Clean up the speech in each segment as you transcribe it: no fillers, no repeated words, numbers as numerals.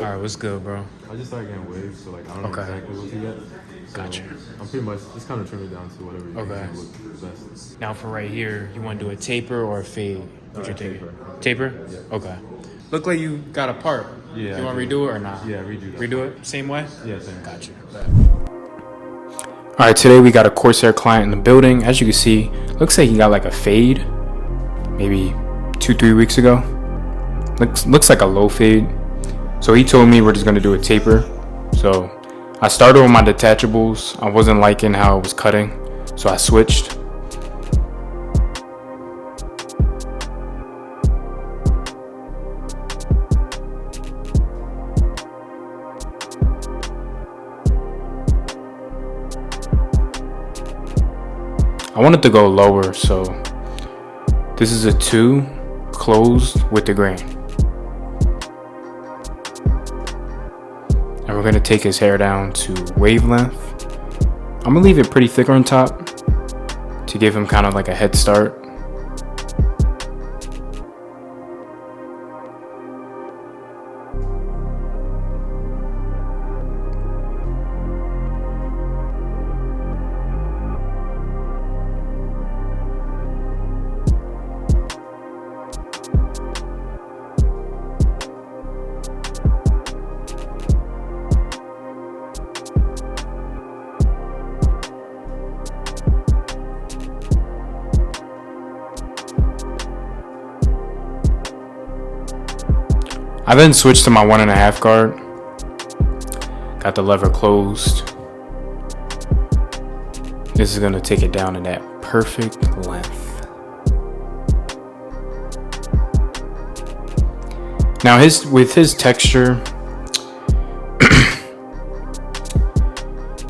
All right, what's good, bro? I just started getting waves, so like I don't know exactly what to get. So Gotcha. I'm pretty much just kind of trimming it down to whatever you Okay. think would look best. Now for right here, you want to do a taper or a fade? What you thinking? Taper? Yeah. Okay. Look like you got a part. Yeah, You I want to do. redo it or not? Yeah, redo that. Redo it? Same way? Yeah, same. Gotcha. All right, today we got a Corsair client in the building. As you can see, looks like he got like a fade maybe 2-3 weeks ago. Looks like a low fade. So he told me we're just going to do a taper. So I started with my detachables. I wasn't liking how it was cutting, so I switched. I wanted to go lower, so this is a 2 closed with the grain. And we're gonna take his hair down to wavelength. I'm gonna leave it pretty thick on top to give him kind of like a head start. I then switched to my 1.5 guard. Got the lever closed. This is gonna take it down to that perfect length. Now with his texture,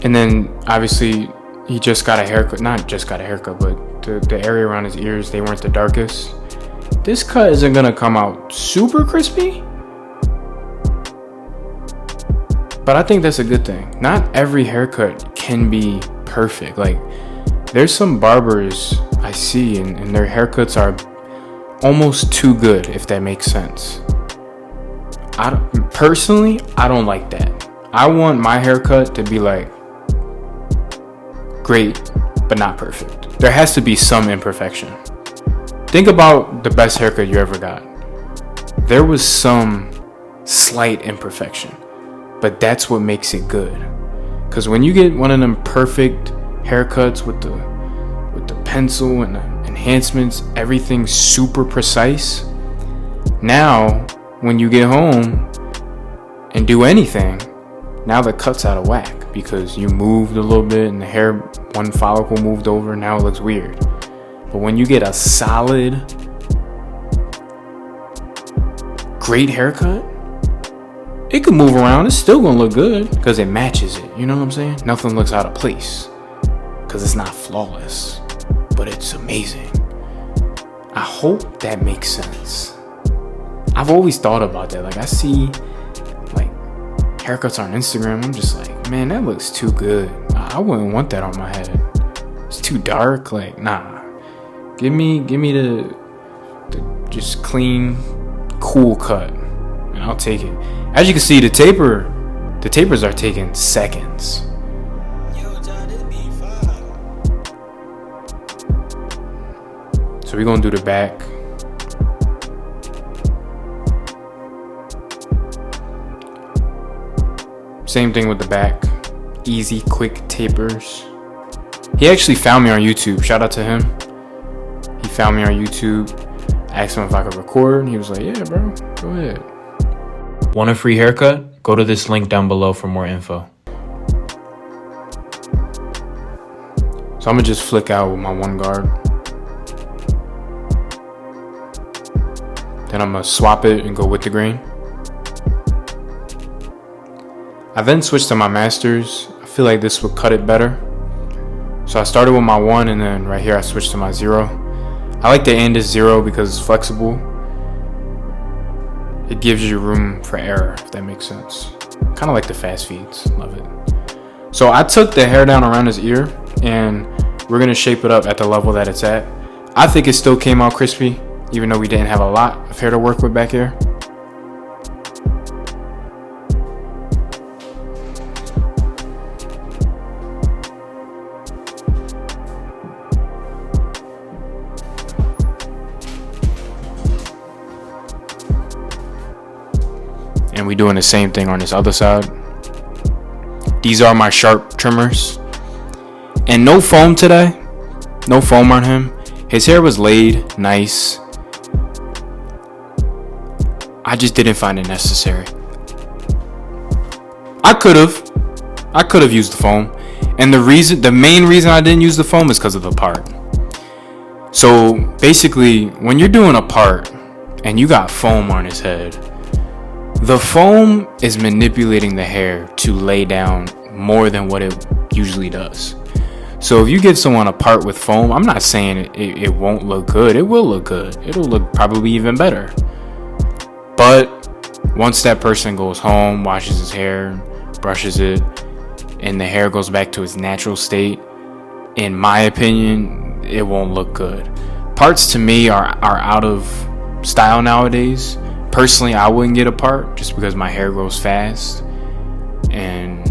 and then obviously he just got a haircut. Not just got a haircut, but the area around his ears, they weren't the darkest. This cut isn't gonna come out super crispy, but I think that's a good thing. Not every haircut can be perfect. Like, there's some barbers I see and their haircuts are almost too good, if that makes sense. Personally, I don't like that. I want my haircut to be like great, but not perfect. There has to be some imperfection. Think about the best haircut you ever got. There was some slight imperfection, but that's what makes it good. Because when you get one of them perfect haircuts with the pencil and the enhancements, everything's super precise. Now, when you get home and do anything, now the cut's out of whack because you moved a little bit and the hair, one follicle moved over, now it looks weird. But when you get a solid, great haircut, it can move around. It's still gonna look good because it matches it. You know what I'm saying? Nothing looks out of place because it's not flawless, but it's amazing. I hope that makes sense. I've always thought about that. Like, I see like haircuts on Instagram. I'm just like, man, that looks too good. I wouldn't want that on my head. It's too dark. Like, nah. Give me the just clean, cool cut, and I'll take it. As you can see, the tapers are taking seconds. So we're gonna do the back. Same thing with the back. Easy, quick tapers. He actually found me on YouTube. Shout out to him. He found me on YouTube. I asked him if I could record. He was like, yeah, bro, go ahead. Want a free haircut? Go to this link down below for more info. So I'm gonna just flick out with my 1 guard. Then I'm gonna swap it and go with the grain. I then switched to my masters. I feel like this would cut it better. So I started with my 1 and then right here I switched to my 0. I like to end as 0 because it's flexible. It gives you room for error, if that makes sense. Kind of like the fast feeds, love it. So I took the hair down around his ear and we're gonna shape it up at the level that it's at. I think it still came out crispy, even though we didn't have a lot of hair to work with back here. And we doing the same thing on this other side. These are my sharp trimmers. And no foam today. No foam on him. His hair was laid nice. I just didn't find it necessary. I could have used the foam. And the main reason I didn't use the foam is because of the part. So basically, when you're doing a part and you got foam on his head, the foam is manipulating the hair to lay down more than what it usually does. So if you give someone a part with foam, I'm not saying it won't look good. It will look good. It'll look probably even better. But once that person goes home, washes his hair, brushes it, and the hair goes back to its natural state, in my opinion, it won't look good. Parts to me are out of style nowadays. Personally, I wouldn't get a part just because my hair grows fast. And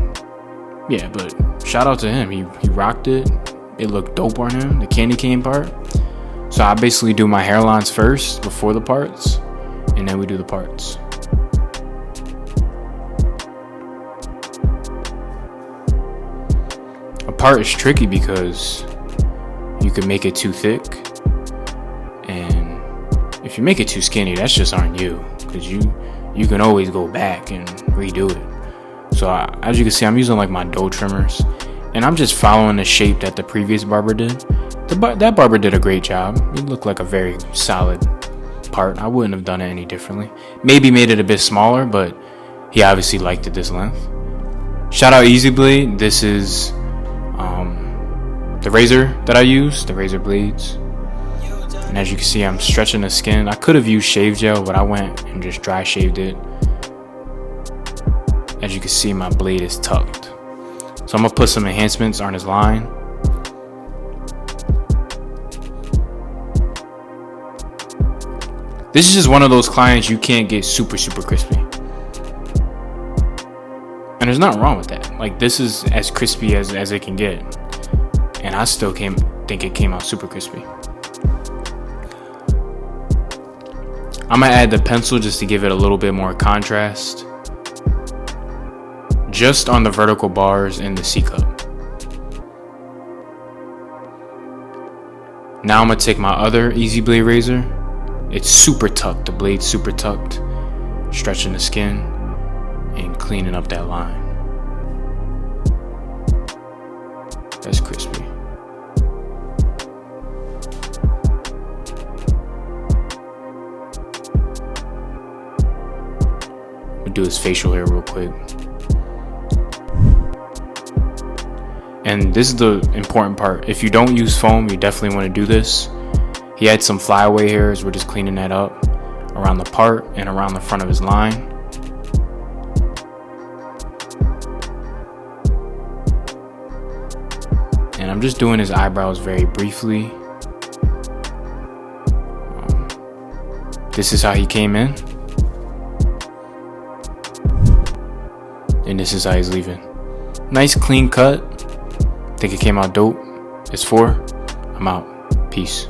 yeah, but shout out to him. He rocked it. It looked dope on him, the candy cane part. So I basically do my hairlines first before the parts, and then we do the parts. A part is tricky because you can make it too thick, and if you make it too skinny, that's just on you, because you can always go back and redo it. So as you can see, I'm using like my dough trimmers, and I'm just following the shape that the previous barber did. That barber did a great job. It looked like a very solid part. I wouldn't have done it any differently. Maybe made it a bit smaller, but he obviously liked it this length. Shout out Easy Blade. This is the razor that I use, the razor blades. And as you can see, I'm stretching the skin. I could have used shave gel, but I went and just dry shaved it. As you can see, my blade is tucked. So I'm gonna put some enhancements on his line. This is just one of those clients you can't get super crispy. And there's nothing wrong with that. Like, this is as crispy as it can get. And I still think it came out super crispy. I'm gonna add the pencil just to give it a little bit more contrast. Just on the vertical bars in the C cup. Now I'm gonna take my other Easy Blade razor. It's super tucked, the blade's super tucked. Stretching the skin and cleaning up that line. That's crispy. We'll do his facial hair real quick. And this is the important part. If you don't use foam, you definitely want to do this. He had some flyaway hairs. We're just cleaning that up around the part and around the front of his line. And I'm just doing his eyebrows very briefly. This is how he came in. And this is how he's leaving. Nice clean cut. Think it came out dope. It's 4. I'm out. Peace.